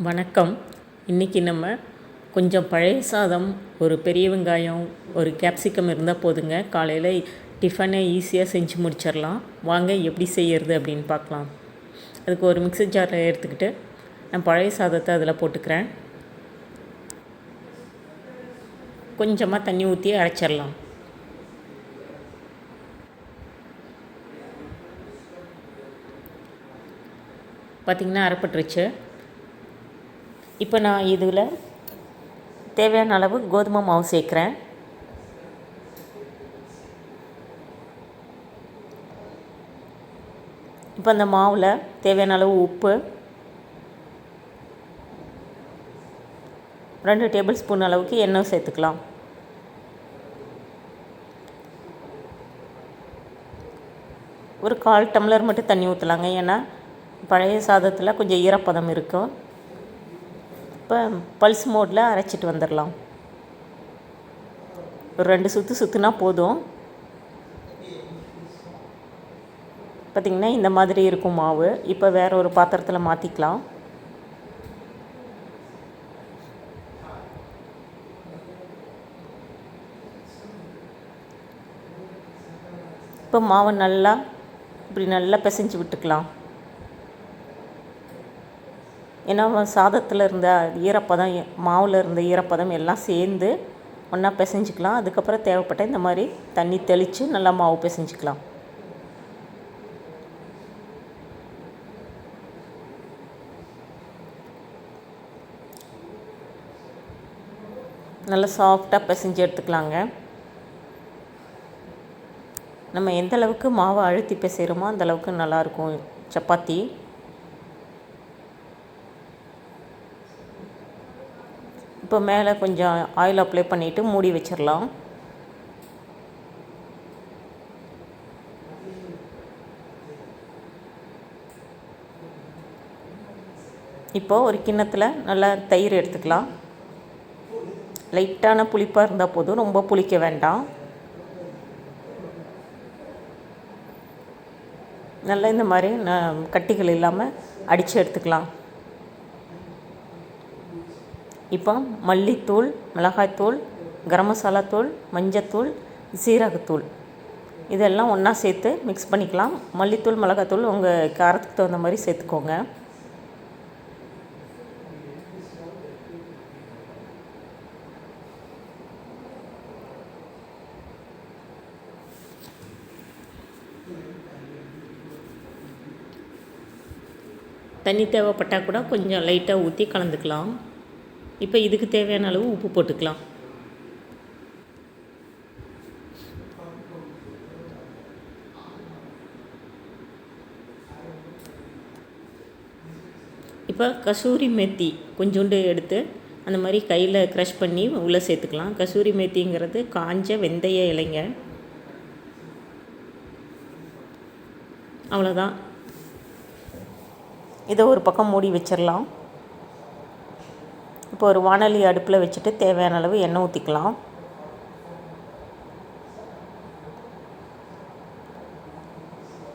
வணக்கம். இன்றைக்கி நம்ம கொஞ்சம் பழைய சாதம், ஒரு பெரிய வெங்காயம், ஒரு கேப்சிகம் இருந்தால் போதுங்க. காலையில் டிஃபனை ஈஸியாக செஞ்சு முடிச்சிடலாம். வாங்க எப்படி செய்கிறது அப்படின்னு பார்க்கலாம். அதுக்கு ஒரு மிக்ஸி ஜாரை எடுத்துக்கிட்டு நான் பழைய சாதத்தை அதில் போட்டுக்கிறேன். கொஞ்சமாக தண்ணி ஊற்றி அரைச்சிடலாம். பார்த்திங்கன்னா அரைப்பட்டுருச்சு. இப்போ நான் இதில் தேவையான அளவு கோதுமை மாவு சேர்க்குறேன். இப்போ அந்த மாவில் தேவையான அளவு உப்பு, 2 டேபிள் ஸ்பூன் அளவுக்கு எண்ணெய் சேர்த்துக்கலாம். ஒரு 1/4 டம்ளர் மட்டும் தண்ணி ஊற்றலாங்க. ஏன்னா பழைய சாதத்தில் கொஞ்சம் ஈரப்பதம் இருக்கும். இப்போ பல்ஸ் மோடில் அரைச்சிட்டு வந்துடலாம். ஒரு 2 சுற்று சுற்றுனா போதும். பார்த்திங்கன்னா இந்த மாதிரி இருக்கும் மாவு. இப்போ வேறு ஒரு பாத்திரத்தில் மாற்றிக்கலாம். இப்போ மாவை இப்படி நல்லா பிசைஞ்சு விட்டுக்கலாம். ஏன்னா சாதத்தில் இருந்த ஈரப்பதம், மாவில் இருந்த ஈரப்பதம் எல்லாம் சேர்ந்து ஒன்றா பிசைஞ்சிக்கலாம். அதுக்கப்புறம் தேவைப்பட்ட இந்த மாதிரி தண்ணி தெளித்து நல்லா மாவு பிசைஞ்சிக்கலாம். நல்லா சாஃப்டாக பிசைஞ்சு எடுத்துக்கலாங்க. நம்ம எந்த அளவுக்கு மாவை அழுத்தி பிசைகிறோமோ அந்தளவுக்கு நல்லாயிருக்கும் சப்பாத்தி. இப்போ மேலே கொஞ்சம் ஆயில் அப்ளை பண்ணிவிட்டு மூடி வச்சிடலாம். இப்போது ஒரு கிண்ணத்தில் நல்லா தயிர் எடுத்துக்கலாம். லைட்டான புளிப்பாக இருந்தால் போதும், ரொம்ப புளிக்க வேண்டாம். நல்லா இந்த மாதிரி கட்டிகள் இல்லாமல் அடித்து எடுத்துக்கலாம். இப்போ மல்லித்தூள், மிளகாய்த்தூள், கரம் மசாலா தூள், மஞ்சத்தூள், சீரகத்தூள் இதெல்லாம் ஒன்றா சேர்த்து மிக்ஸ் பண்ணிக்கலாம். மல்லித்தூள், மிளகாய்த்தூள் உங்கள் காரத்துக்கு தகுந்த மாதிரி சேர்த்துக்கோங்க. தண்ணி தேவைப்பட்டால் கூட கொஞ்சம் லைட்டாக ஊற்றி கலந்துக்கலாம். இப்போ இதுக்கு தேவையான அளவு உப்பு போட்டுக்கலாம். இப்போ கசூரி மேத்தி கொஞ்சோண்டு எடுத்து அந்த மாதிரி கையில் க்ரஷ் பண்ணி உள்ளே சேர்த்துக்கலாம். கசூரி மேத்திங்கிறது காஞ்ச வெந்தய இலைங்க. அவ்வளோதான். இதை ஒரு பக்கம் மூடி வச்சிடலாம். இப்போ ஒரு வாணலி அடுப்பில் வச்சுட்டு தேவையான அளவு எண்ணெய் ஊற்றிக்கலாம்.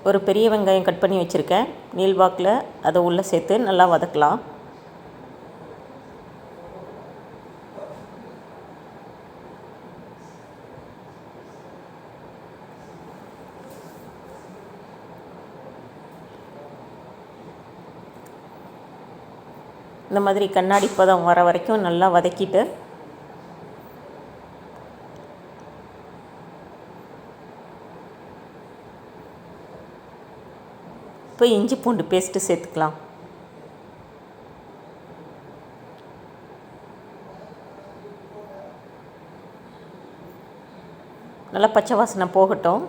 ஒரு பெரிய வெங்காயம் கட் பண்ணி வச்சுருக்கேன், நீள்வாக்கில் அதை உள்ளே சேர்த்து நல்லா வதக்கலாம். இந்த மாதிரி கண்ணாடி பதம் வர வரைக்கும் நல்லா வதக்கிட்டு இப்போ இஞ்சி பூண்டு பேஸ்ட்டு சேர்த்துக்கலாம். நல்லா பச்சை வாசனை போகட்டும்.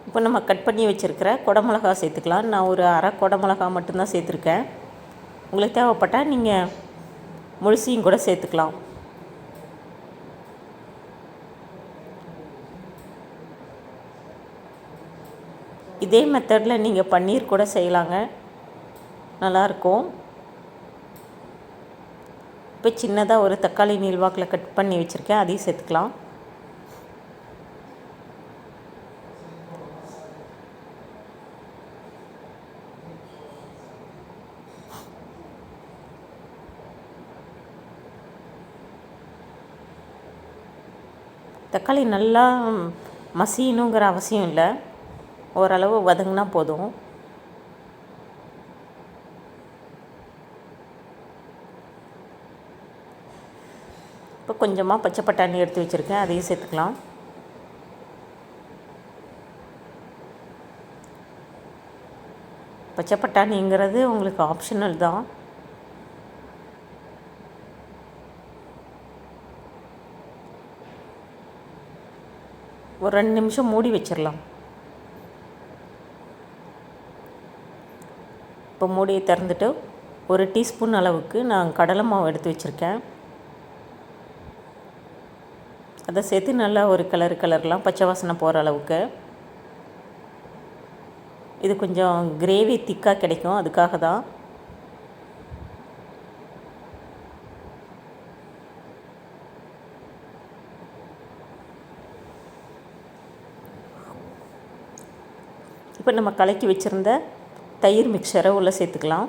இப்போ நம்ம கட் பண்ணி வச்சுருக்கிற குடமிளகா சேர்த்துக்கலாம். நான் ஒரு அரை குடமிளகா மட்டும்தான் சேர்த்துருக்கேன். உங்களுக்கு தேவைப்பட்டால் நீங்கள் முழுசையும் கூட சேர்த்துக்கலாம். இதே மெத்தடில் நீங்கள் பன்னீர் கூட செய்யலாங்க, நல்லாயிருக்கும். இப்போ சின்னதாக ஒரு தக்காளி நீள்வாக்கில் கட் பண்ணி வச்சுருக்கேன், அதையும் சேர்த்துக்கலாம். தக்காளி நல்லா மசியணுங்கிற அவசியம் இல்லை, ஓரளவு வதங்கினா போதும். இப்போ கொஞ்சமாக பச்சை பட்டாணி எடுத்து வச்சுருக்கேன், அதையும் சேர்த்துக்கலாம். பச்சை பட்டாணிங்கிறது உங்களுக்கு ஆப்ஷனல் தான். ஒரு 2 நிமிஷம் மூடி வச்சிடலாம். இப்போ மூடியை திறந்துட்டு 1 டீஸ்பூன் அளவுக்கு நான் கடலை மாவு எடுத்து வச்சுருக்கேன், அதை சேர்த்து நல்லா ஒரு கலர்லாம் பச்சை வாசனை போகிற அளவுக்கு. இது கொஞ்சம் கிரேவி திக்காக கிடைக்கும், அதுக்காக தான். இப்போ நம்ம கலக்கி வச்சுருந்த தயிர் மிக்சரை உள்ளே சேர்த்துக்கலாம்.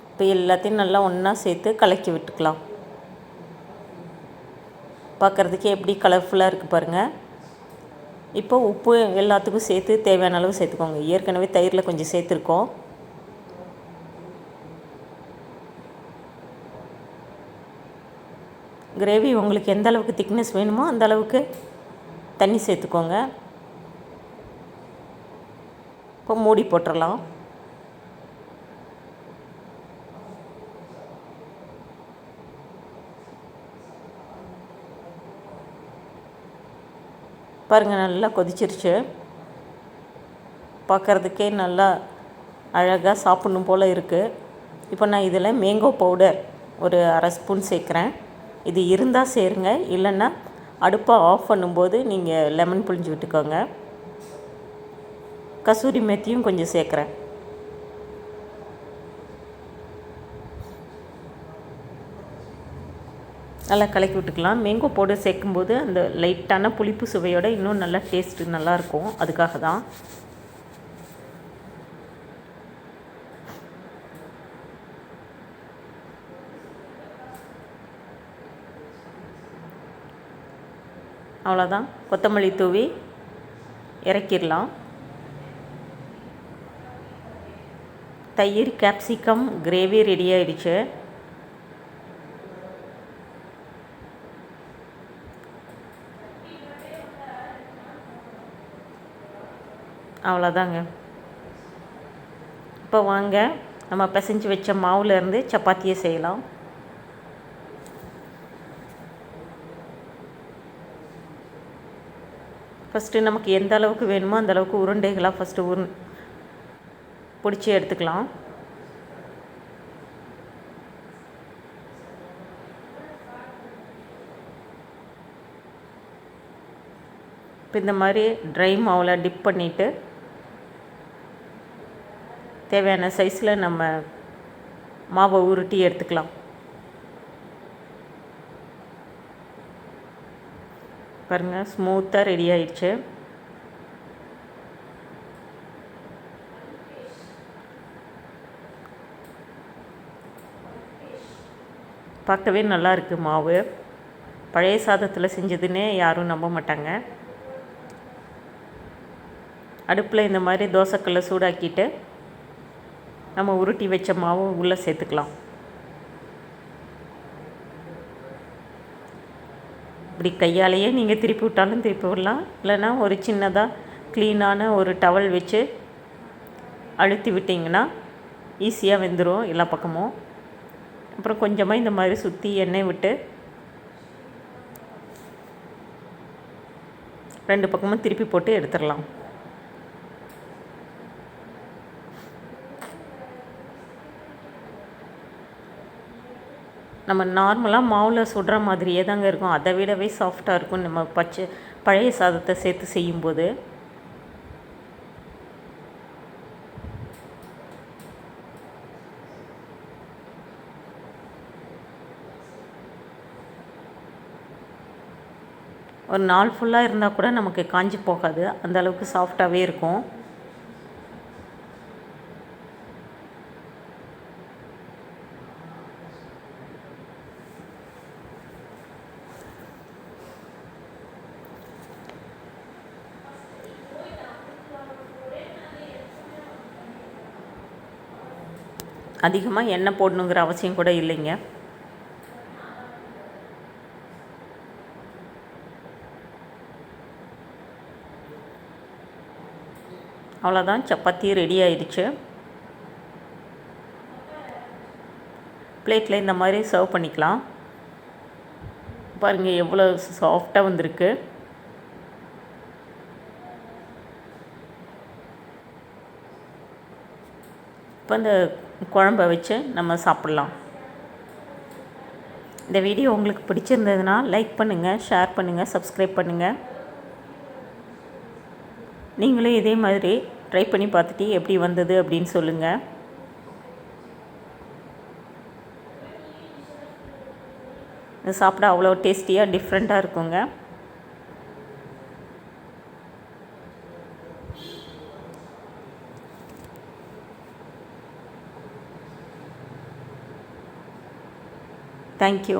இப்போ எல்லாத்தையும் நல்லா ஒன்றா சேர்த்து கலக்கி விட்டுக்கலாம். பார்க்குறதுக்கே எப்படி கலர்ஃபுல்லாக இருக்குது பாருங்கள். இப்போ உப்பு எல்லாத்துக்கும் சேர்த்து தேவையான அளவு சேர்த்துக்கோங்க. ஏற்கனவே தயிரில் கொஞ்சம் சேர்த்துருக்கோம். கிரேவி உங்களுக்கு எந்த அளவுக்கு திக்னஸ் வேணுமோ அந்த அளவுக்கு தண்ணி சேர்த்துக்கோங்க. இப்போ மூடி போட்டுடலாம். பாருங்கள், நல்லா கொதிச்சிருச்சு. பார்க்குறதுக்கே நல்லா அழகாக சாப்பிட்ணும் போல் இருக்குது. இப்போ நான் இதில் மேங்கோ பவுடர் ஒரு 1/2 ஸ்பூன் சேர்க்குறேன். இது இருந்தால் சேருங்க, இல்லைன்னா அடுப்பை ஆஃப் பண்ணும்போது நீங்கள் லெமன் புழிஞ்சு விட்டுக்கோங்க. கசூரி மேத்தியும் கொஞ்சம் சேர்க்குறேன். நல்லா கலக்கி விட்டுக்கலாம். மேங்கோ பவுடர் சேர்க்கும்போது அந்த லைட்டான புளிப்பு சுவையோடு இன்னும் நல்லா டேஸ்ட்டு நல்லாயிருக்கும், அதுக்காக தான். அவ்வளோதான், கொத்தமல்லி தூவி இறக்கிடலாம். தயிர் கேப்சிகம் கிரேவி ரெடி ஆகிடுச்சு. அவ்வளோதாங்க. இப்போ வாங்க நம்ம பிசைஞ்சு வச்ச மாவுலேருந்து சப்பாத்தியை செய்யலாம். ஃபஸ்ட்டு நமக்கு எந்த அளவுக்கு வேணுமோ அந்த அளவுக்கு உருண்டைகளாக ஃபஸ்ட்டு பிடிச்சி எடுத்துக்கலாம். இப்போ இந்த மாதிரி ட்ரை மாவில் டிப் பண்ணிவிட்டு தேவையான சைஸில் நம்ம மாவை உருட்டி எடுத்துக்கலாம். பாருங்கள், ஸ்மூத்தாக ரெடி ஆயிடுச்சு. பார்க்கவே நல்லா இருக்குது மாவு. பழைய சாதத்தில் செஞ்சதுன்னே யாரும் நம்ப மாட்டாங்க. அடுப்பில் இந்த மாதிரி தோசைக்கல்லை சூடாக்கிட்டு நம்ம உருட்டி வச்ச மாவு உள்ளே சேர்த்துக்கலாம். இப்படி கையாலேயே நீங்கள் திருப்பி விட்டாலும் திருப்பி விடலாம், இல்லைன்னா ஒரு சின்னதாக க்ளீனான ஒரு டவல் வச்சு அழுத்தி விட்டிங்கன்னா ஈஸியாக வெந்துடும் எல்லா பக்கமும். அப்புறம் கொஞ்சமாக இந்த மாதிரி சுற்றி எண்ணெய் விட்டு 2 பக்கமும் திருப்பி போட்டு எடுத்துடலாம். நம்ம நார்மலாக மாவில் சுடுற மாதிரியே தாங்க இருக்கும், அதை விடவே சாஃப்டாக இருக்கும். நம்ம பழைய சாதத்தை சேர்த்து செய்யும்போது. ஒரு நாள் ஃபுல்லாக இருந்தால் கூட நமக்கு காஞ்சி போகாது, அந்த அளவுக்கு சாஃப்டாகவே இருக்கும். அதிகமாக எண்ணெய் போடணுங்கிற அவசியம் கூட இல்லைங்க. அவ்வளோதான், சப்பாத்தி ரெடி ஆயிடுச்சு. பிளேட்டில் இந்த மாதிரி சர்வ் பண்ணிக்கலாம். பாருங்கள் எவ்வளோ சாஃப்டாக வந்திருக்கு. இப்போ இந்த குழம்ப வச்சு நம்ம சாப்பிட்லாம். இந்த வீடியோ உங்களுக்கு பிடிச்சிருந்ததுன்னா லைக் பண்ணுங்கள், ஷேர் பண்ணுங்கள், சப்ஸ்கிரைப் பண்ணுங்கள். நீங்களும் இதே மாதிரி ட்ரை பண்ணி பார்த்துட்டு எப்படி வந்தது அப்படின்னு சொல்லுங்கள். இது சாப்பிட அவ்வளோ டேஸ்டியாக டிஃப்ரெண்ட்டாக இருக்குங்க. தேங்க்யூ.